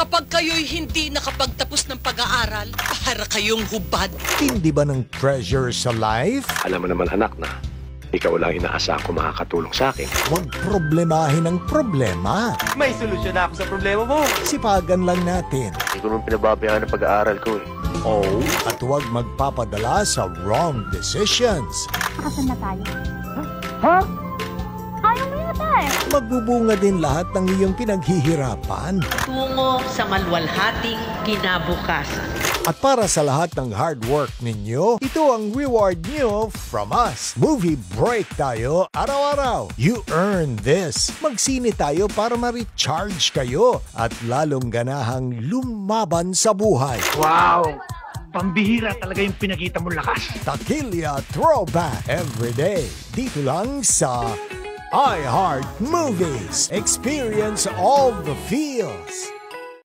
Kapag kayo'y hindi nakapagtapos ng pag-aaral, para kayong hubad. Hindi ba ng treasure sa life? Alam mo naman anak na, ikaw lang inaasahan ko makakatulong sa akin. Huwag problemahin ang problema. May solusyon na ako sa problema mo. Sipagan lang natin. Hindi ko naman pinababayaan ang pag-aaral ko eh. Oh, at huwag magpapadala sa wrong decisions. Kasan na tayo? Ha? Ayaw mo yata eh. Magbubunga din lahat ng iyong pinaghihirapan. Tungo sa maluwalhating kinabukasan. At para sa lahat ng hard work ninyo, ito ang reward nyo from us. Movie break tayo araw-araw. You earn this. Magsine tayo para ma-recharge kayo at lalong ganahang lumaban sa buhay. Wow! Pambihira talaga yung pinakita mong lakas. Takilya Throwback every day. Dito lang sa iHeart Movies. Experience all the feels.